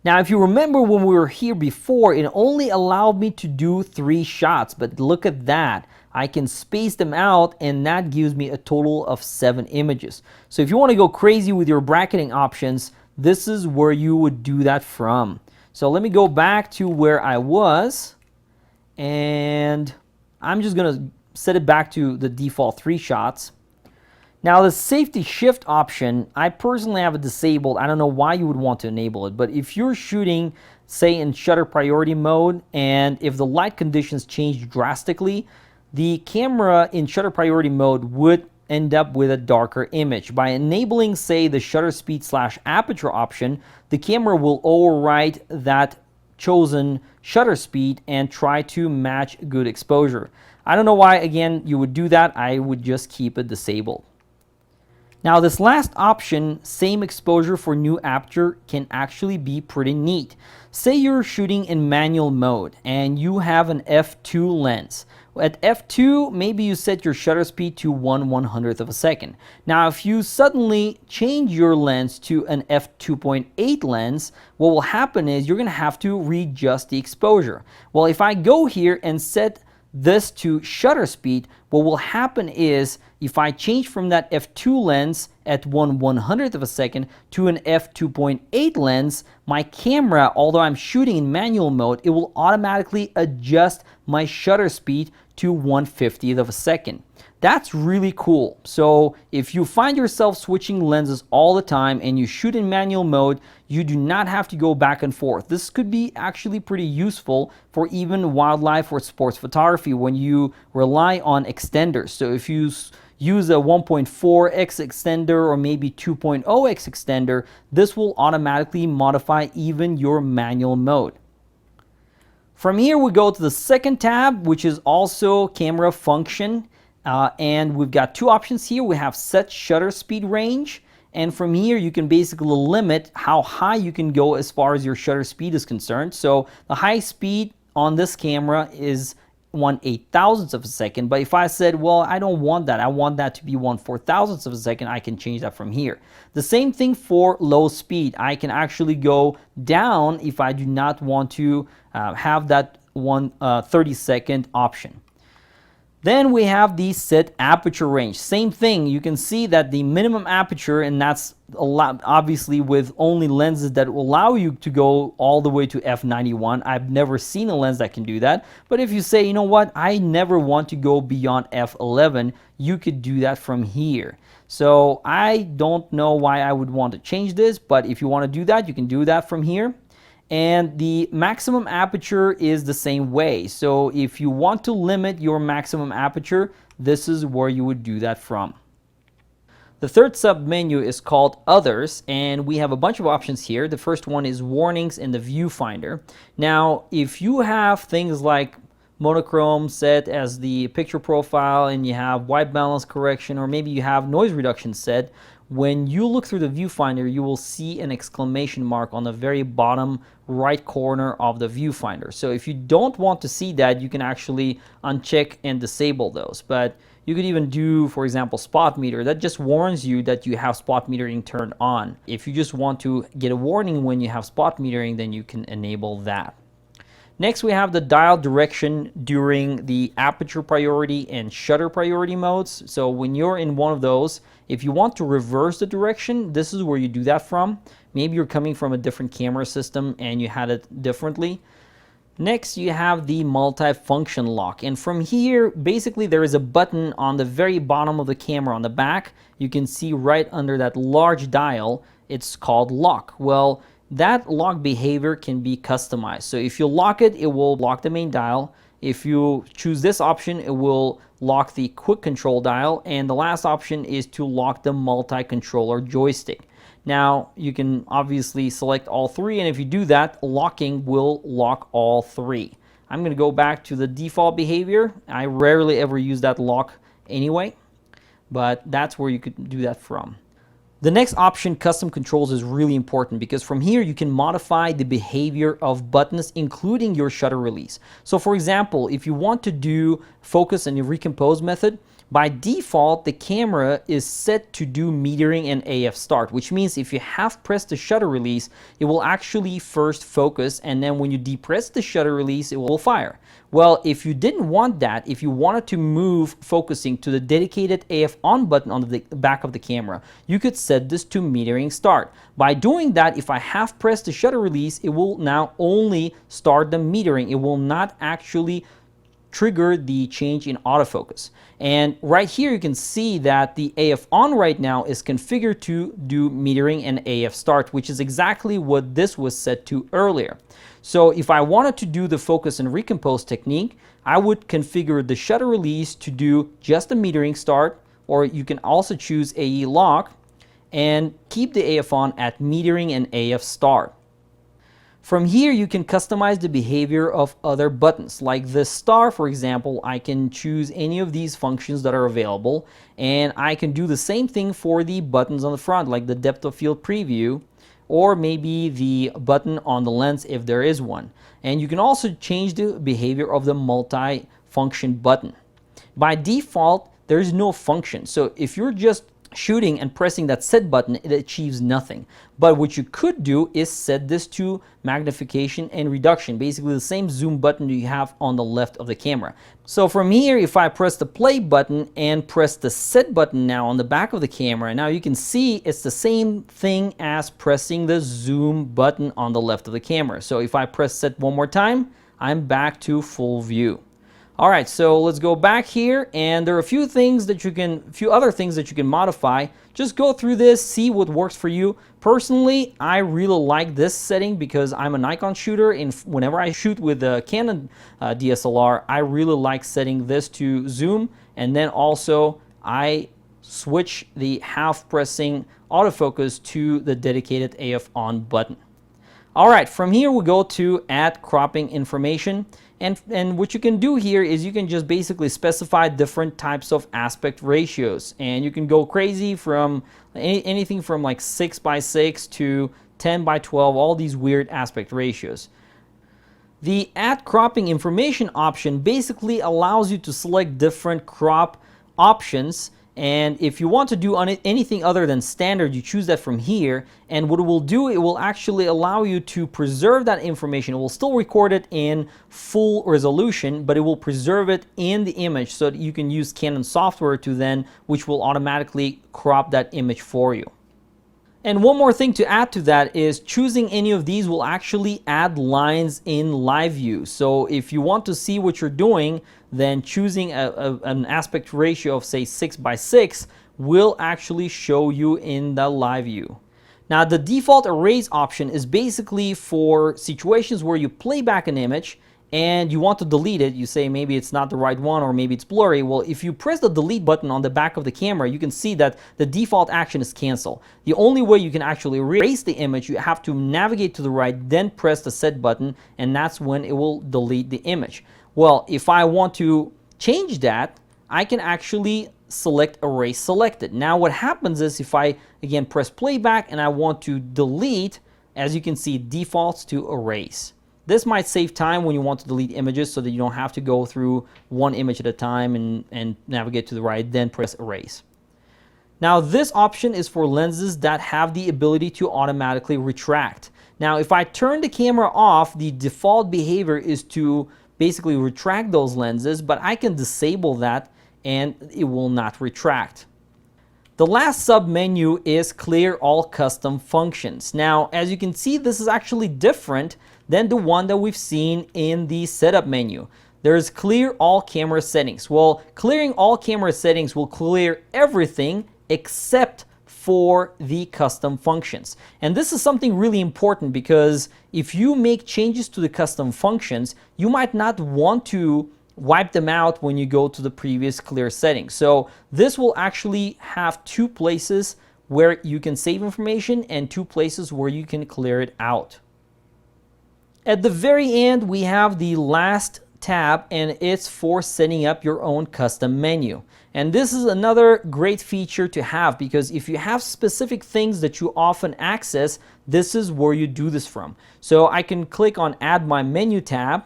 Now, if you remember when we were here before, it only allowed me to do 3 shots, but look at that. I can space them out, and that gives me a total of 7 images. So if you want to go crazy with your bracketing options, this is where you would do that from. So let me go back to where I was, and I'm just going to set it back to the default 3 shots. Now, the safety shift option, I personally have it disabled. I don't know why you would want to enable it, but if you're shooting, say, in shutter priority mode, and if the light conditions change drastically, the camera in shutter priority mode would end up with a darker image. By enabling, say, the shutter speed / aperture option, the camera will overwrite that chosen shutter speed and try to match good exposure. I don't know why, again, you would do that. I would just keep it disabled. Now, this last option, same exposure for new aperture, can actually be pretty neat. Say you're shooting in manual mode and you have an f2 lens. At f2, maybe you set your shutter speed to 1/100th of a second. Now, if you suddenly change your lens to an f2.8 lens, what will happen is you're going to have to readjust the exposure. Well, if I go here and set this to shutter speed, what will happen is if I change from that f2 lens at 1/100th of a second to an f2.8 lens, my camera, although I'm shooting in manual mode, it will automatically adjust my shutter speed to 1/50th of a second. That's really cool. So if you find yourself switching lenses all the time and you shoot in manual mode, you do not have to go back and forth. This could be actually pretty useful for even wildlife or sports photography when you rely on extenders. So if you use a 1.4x extender or maybe 2.0x extender, this will automatically modify even your manual mode. From here, we go to the second tab, which is also camera function. And we've got 2 options here. We have set shutter speed range. And from here, you can basically limit how high you can go as far as your shutter speed is concerned. So the high speed on this camera is 1/8000th of a second. But if I said, well, I don't want that, I want that to be 1/4000th of a second, I can change that from here. The same thing for low speed. I can actually go down if I do not want to have that 1/32nd option. Then we have the set aperture range. Same thing, you can see that the minimum aperture, and that's a lot, obviously with only lenses that will allow you to go all the way to f91. I've never seen a lens that can do that. But if you say, you know what, I never want to go beyond f11, you could do that from here. So I don't know why I would want to change this, but if you want to do that, you can do that from here. And the maximum aperture is the same way. So if you want to limit your maximum aperture, this is where you would do that from. The third sub-menu is called Others, and we have a bunch of options here. The first one is Warnings in the Viewfinder. Now, if you have things like monochrome set as the picture profile and you have white balance correction, or maybe you have noise reduction set, when you look through the viewfinder, you will see an exclamation mark on the very bottom right corner of the viewfinder. So if you don't want to see that, you can actually uncheck and disable those. But you could even do, for example, spot meter. That just warns you that you have spot metering turned on. If you just want to get a warning when you have spot metering, then you can enable that. Next, we have the dial direction during the aperture priority and shutter priority modes. So when you're in one of those, if you want to reverse the direction, this is where you do that from. Maybe you're coming from a different camera system and you had it differently. Next, you have the MultiFunction Lock. And from here, basically there is a button on the very bottom of the camera on the back. You can see right under that large dial, it's called Lock. Well, that lock behavior can be customized. So if you lock it, it will lock the main dial. If you choose this option, it will lock the quick control dial. And the last option is to lock the multi-controller joystick. Now, you can obviously select all 3, and if you do that, locking will lock all 3. I'm going to go back to the default behavior. I rarely ever use that lock anyway, but that's where you could do that from. The next option, custom controls, is really important because from here you can modify the behavior of buttons, including your shutter release. So for example, if you want to do focus and recompose method, by default, the camera is set to do metering and AF start, which means if you have pressed the shutter release, it will actually first focus, and then when you depress the shutter release, it will fire. Well, if you didn't want that, if you wanted to move focusing to the dedicated AF on button on the back of the camera, you could set this to metering start. By doing that, if I have pressed the shutter release, it will now only start the metering. It will not actually trigger the change in autofocus. And right here you can see that the AF on right now is configured to do metering and AF start, which is exactly what this was set to earlier. So if I wanted to do the focus and recompose technique, I would configure the shutter release to do just the metering start, or you can also choose AE lock and keep the AF on at metering and AF start. From here, you can customize the behavior of other buttons. Like the star, for example, I can choose any of these functions that are available, and I can do the same thing for the buttons on the front, like the depth of field preview, or maybe the button on the lens if there is one. And you can also change the behavior of the multi-function button. By default, there is no function. So if you're just shooting and pressing that set button, it achieves nothing. But what you could do is set this to magnification and reduction, basically the same zoom button you have on the left of the camera. So from here, if I press the play button and press the set button now on the back of the camera, now you can see it's the same thing as pressing the zoom button on the left of the camera. So if I press set one more time, I'm back to full view. All right, so let's go back here, and there are a few other things that you can modify. Just go through this, see what works for you. Personally, I really like this setting because I'm a Nikon shooter, and whenever I shoot with the Canon DSLR, I really like setting this to zoom, and then also I switch the half pressing autofocus to the dedicated AF on button. All right, from here we go to add cropping information. And what you can do here is you can just basically specify different types of aspect ratios, and you can go crazy from anything from like 6:6 to 10:12, all these weird aspect ratios. The add cropping information option basically allows you to select different crop options, and if you want to do anything other than standard, you choose that from here, and what it will do, it will actually allow you to preserve that information. It will still record it in full resolution, but it will preserve it in the image so that you can use Canon software to then, which will automatically crop that image for you. And one more thing to add to that is choosing any of these will actually add lines in live view. So if you want to see what you're doing, then choosing an aspect ratio of say 6:6 will actually show you in the live view. Now the default erase option is basically for situations where you play back an image and you want to delete it. You say maybe it's not the right one or maybe it's blurry. Well, if you press the delete button on the back of the camera, you can see that the default action is cancel. The only way you can actually erase the image, you have to navigate to the right, then press the set button, and that's when it will delete the image. Well, if I want to change that, I can actually select erase selected. Now what happens is if I again press playback and I want to delete, as you can see, it defaults to erase. This might save time when you want to delete images so that you don't have to go through one image at a time and navigate to the right, then press erase. Now this option is for lenses that have the ability to automatically retract. Now if I turn the camera off, the default behavior is to basically retract those lenses, but I can disable that and it will not retract. The last sub-menu is clear all custom functions. Now, as you can see, this is actually different than the one that we've seen in the setup menu. There's clear all camera settings. Well, clearing all camera settings will clear everything except for the custom functions. And this is something really important because if you make changes to the custom functions, you might not want to wipe them out when you go to the previous clear settings. So this will actually have two places where you can save information and two places where you can clear it out. At the very end, we have the last tab, and it's for setting up your own custom menu. And this is another great feature to have, because if you have specific things that you often access, this is where you do this from. So I can click on Add My Menu tab.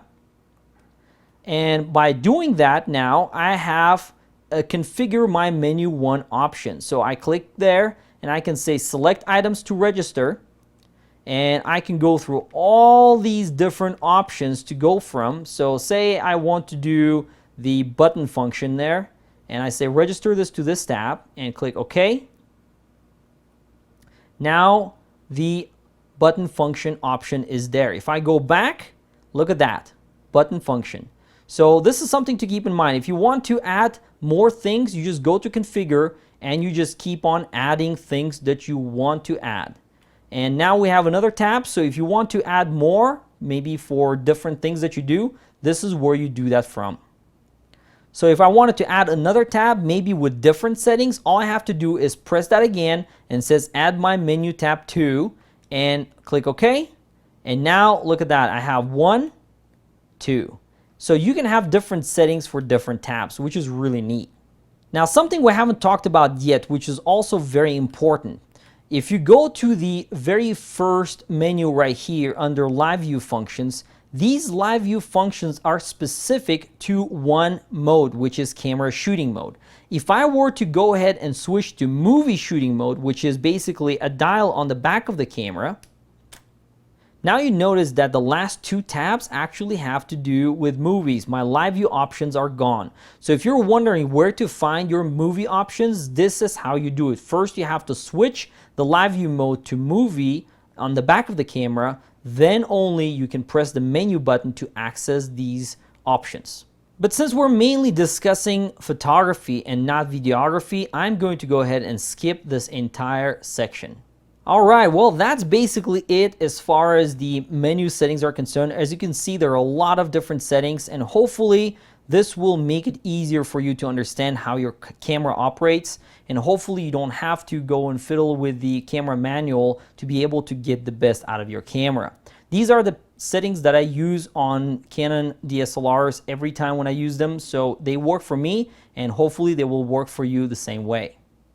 And by doing that, now I have a Configure My Menu 1 option. So I click there and I can say Select Items to Register. And I can go through all these different options to go from. So say I want to do the button function there, and I say register this to this tab and click OK. Now the button function option is there. If I go back, look at that, button function. So this is something to keep in mind. If you want to add more things, you just go to configure and you just keep on adding things that you want to add. And now we have another tab. So if you want to add more, maybe for different things that you do, this is where you do that from. So if I wanted to add another tab, maybe with different settings, all I have to do is press that again and it says Add My Menu tab 2 and click OK. And now look at that. I have 1, 2. So you can have different settings for different tabs, which is really neat. Now something we haven't talked about yet, which is also very important. If you go to the very first menu right here under Live View Functions, these Live View functions are specific to one mode, which is camera shooting mode. If I were to go ahead and switch to movie shooting mode, which is basically a dial on the back of the camera, now you notice that the last two tabs actually have to do with movies. My live view options are gone. So if you're wondering where to find your movie options, this is how you do it. First, you have to switch the live view mode to movie on the back of the camera. Then only you can press the menu button to access these options. But since we're mainly discussing photography and not videography, I'm going to go ahead and skip this entire section. All right, well, that's basically it as far as the menu settings are concerned. As you can see, there are a lot of different settings, and hopefully this will make it easier for you to understand how your camera operates, and hopefully you don't have to go and fiddle with the camera manual to be able to get the best out of your camera. These are the settings that I use on Canon DSLRs every time when I use them, so they work for me, and hopefully they will work for you the same way.